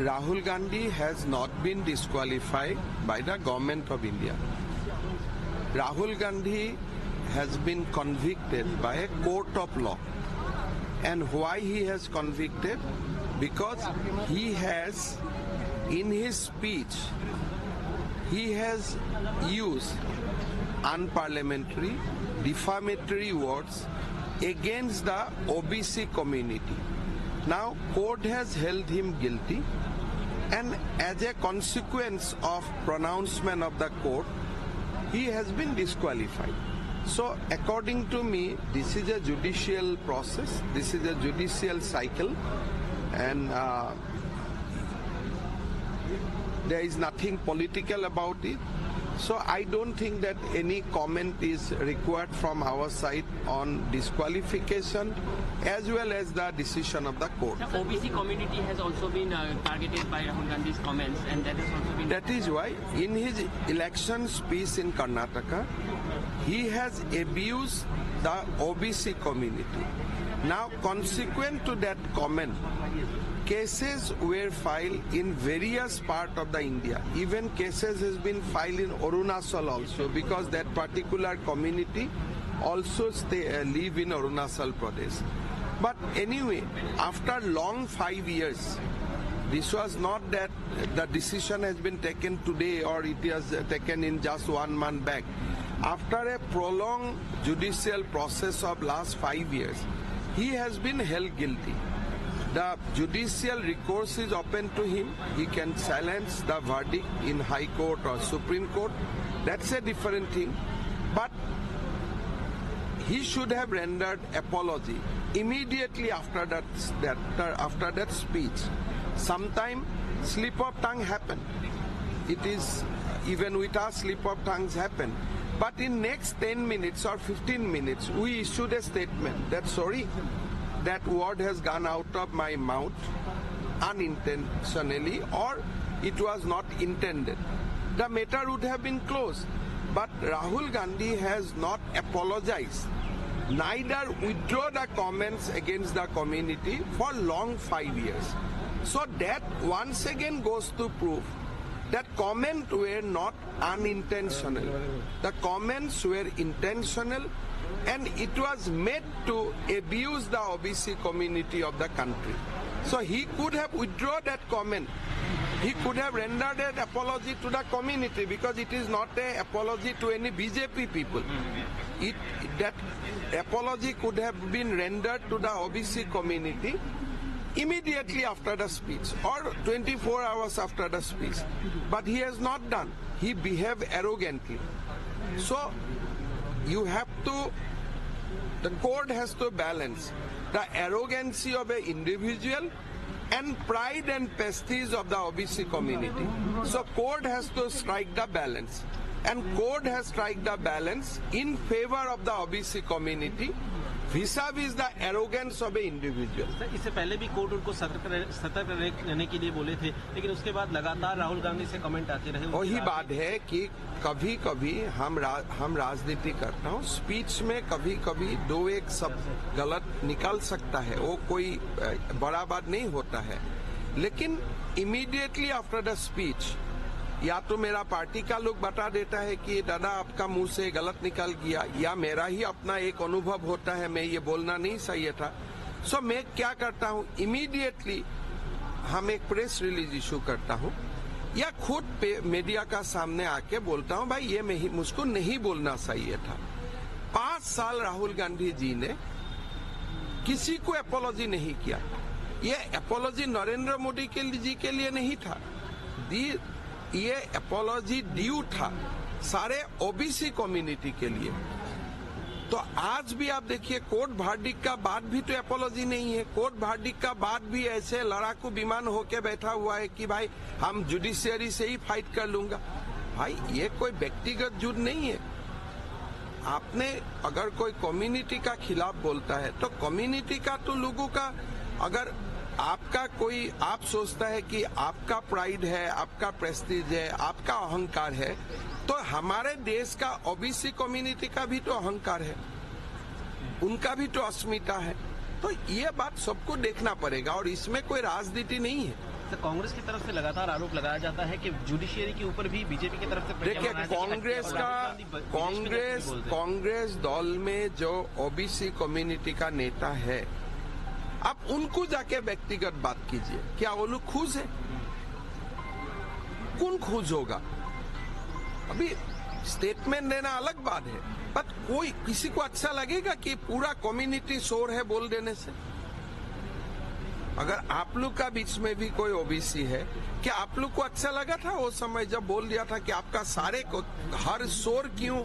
Rahul Gandhi has not been disqualified by the government of India. Rahul Gandhi has been convicted by a court of law. And why he has convicted? Because he has, in his speech, he has used unparliamentary, defamatory words against the OBC community. Now, court has held him guilty, and as a consequence of pronouncement of the court, he has been disqualified. So, according to me, this is a judicial process, this is a judicial cycle, and there is nothing political about it. So I don't think that any comment is required from our side on disqualification as well as the decision of the court. The OBC community has also been targeted by Rahul Gandhi's comments, and that has also been... That is why in his election speech in Karnataka, he has abused the OBC community. Now, consequent to that comment, cases were filed in various parts of the India. Even cases has been filed in Arunachal also, because that particular community also live in Arunachal Pradesh. But anyway, after long 5 years, this was not that the decision has been taken today or it was taken in just 1 month back. After a prolonged judicial process of last 5 years, he has been held guilty. The judicial recourse is open to him. He can challenge the verdict in High Court or Supreme Court. That's a different thing. But he should have rendered apology immediately after that speech. Sometime slip of tongue happened. It is, even with us, slip of tongues happen. But in next 10 minutes or 15 minutes, we issued a statement that sorry, that word has gone out of my mouth unintentionally, or it was not intended. The matter would have been closed. But Rahul Gandhi has not apologized, neither withdraw the comments against the community for long 5 years. So that once again goes to prove that comments were not unintentional. The comments were intentional, and it was made to abuse the OBC community of the country. So he could have withdrawn that comment. He could have rendered an apology to the community, because it is not an apology to any BJP people. That apology could have been rendered to the OBC community immediately after the speech or 24 hours after the speech. But he has not done. He behaved arrogantly. So you have to, the court has to balance the arrogancy of an individual and pride and prestige of the OBC community. So court has to strike the balance. And court has struck the balance in favor of the OBC community vis-a-vis the arrogance of an individual. इससे पहले भी court उनको सतर्क रहने के लिए बोले थे, लेकिन उसके बाद लगातार राहुल गांधी से कमेंट आते रहे। वही बात है कि कभी कभी हम राजनीति करता हूँ, स्पीच में कभी कभी दो एक शब्द गलत निकल सकता है, वो कोई बड़ा बात नहीं होता है। लेकिन इमीडिएटली आफ्टर द स्पीच या तो मेरा पार्टी का लोग बता देता है कि दादा आपका मुंह से गलत निकल गया, या मेरा ही अपना एक अनुभव होता है मैं ये बोलना नहीं सही था। सो मैं क्या करता हूँ, इमीडिएटली हम एक प्रेस रिलीज इशू करता हूँ या खुद मीडिया का सामने आके बोलता हूँ भाई ये मुझको नहीं बोलना सही था। 5 साल राहुल गांधी जी ने किसी को अपोलॉजी नहीं किया। ये अपोलॉजी नरेंद्र मोदी जी के लिए नहीं था, ये अपोलॉजी ड्यू था सारे ओबीसी कम्युनिटी के लिए। तो आज भी आप देखिए, कोर्ट वर्डिक्ट का बाद भी तो अपोलॉजी नहीं है। कोर्ट वर्डिक्ट का बाद भी ऐसे लड़ाकू विमान होके बैठा हुआ है कि भाई हम जुडिशियरी से ही फाइट कर लूंगा। भाई ये कोई व्यक्तिगत युद्ध नहीं है। आपने अगर कोई कम्युनिटी का खिलाफ बोलता है तो कम्युनिटी का तो लोगों का, अगर आपका कोई आप सोचता है कि आपका प्राइड है, आपका प्रेस्टीज है, आपका अहंकार है, तो हमारे देश का ओबीसी कम्युनिटी का भी तो अहंकार है, उनका भी तो अस्मिता है। तो ये बात सबको देखना पड़ेगा और इसमें कोई राजनीति नहीं है। तो कांग्रेस की तरफ से लगातार आरोप लगाया जाता है कि जुडिशियरी के ऊपर भी बीजेपी की तरफ से देखिए, कांग्रेस दल में जो ओबीसी कम्युनिटी का नेता है, आप उनको जाके व्यक्तिगत बात कीजिए, क्या वो लोग खुश है? कौन खुश होगा? अभी स्टेटमेंट देना अलग बात है, पर कोई किसी को अच्छा लगेगा कि पूरा कम्युनिटी शोर है बोल देने से? अगर आप लोग का बीच में भी कोई ओबीसी है, क्या आप लोग को अच्छा लगा था वो समय जब बोल दिया था कि आपका सारे को हर शोर क्यों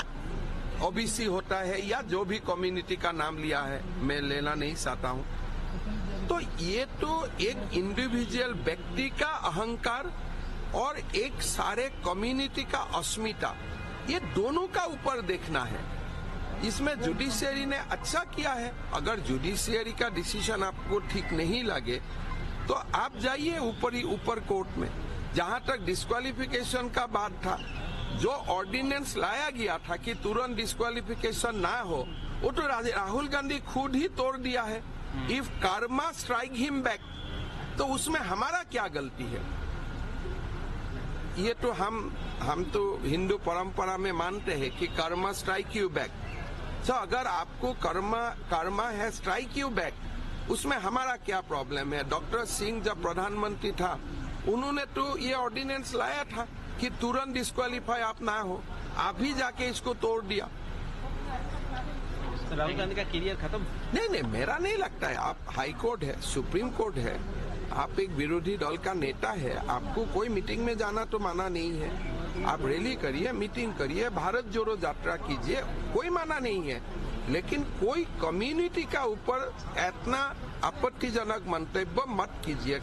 ओबीसी होता है, या जो भी कम्युनिटी का नाम लिया है, मैं लेना नहीं चाहता हूं। तो ये तो एक इंडिविजुअल व्यक्ति का अहंकार और एक सारे कम्युनिटी का अस्मिता, ये दोनों का ऊपर देखना है। इसमें जुडिशियरी ने अच्छा किया है। अगर जुडिशियरी का डिसीजन आपको ठीक नहीं लगे तो आप जाइए ऊपर कोर्ट में। जहां तक डिस्क्वालिफिकेशन का बात था, जो ऑर्डिनेंस लाया गया था कि तुरंत डिस्क्वालिफिकेशन ना हो, वो तो राहुल गांधी खुद ही तोड़ दिया है। If Karma strike him back, तो उसमें हमारा क्या गलती है? ये तो हम तो हिंदू परंपरा में मानते हैं कि कर्मा स्ट्राइक यू बैक। तो अगर आपको कर्मा है स्ट्राइक यू बैक, उसमें हमारा क्या प्रॉब्लम है? डॉक्टर सिंह जब प्रधानमंत्री था, उन्होंने तो ये ऑर्डिनेंस लाया था कि तुरंत डिस्क्वालीफाई आप ना हो, आप ही जाके इसको तोड़ दिया। राहुल गांधी का करियर खत्म? नहीं, मेरा नहीं लगता है। आप हाई कोर्ट है, सुप्रीम कोर्ट है, आप एक विरोधी दल का नेता है, आपको कोई मीटिंग में जाना तो माना नहीं है। आप रैली करिए, मीटिंग करिए, भारत जोड़ो यात्रा कीजिए, कोई माना नहीं है। लेकिन कोई कम्युनिटी का ऊपर इतना आपत्तिजनक मंतव्य मत कीजिए।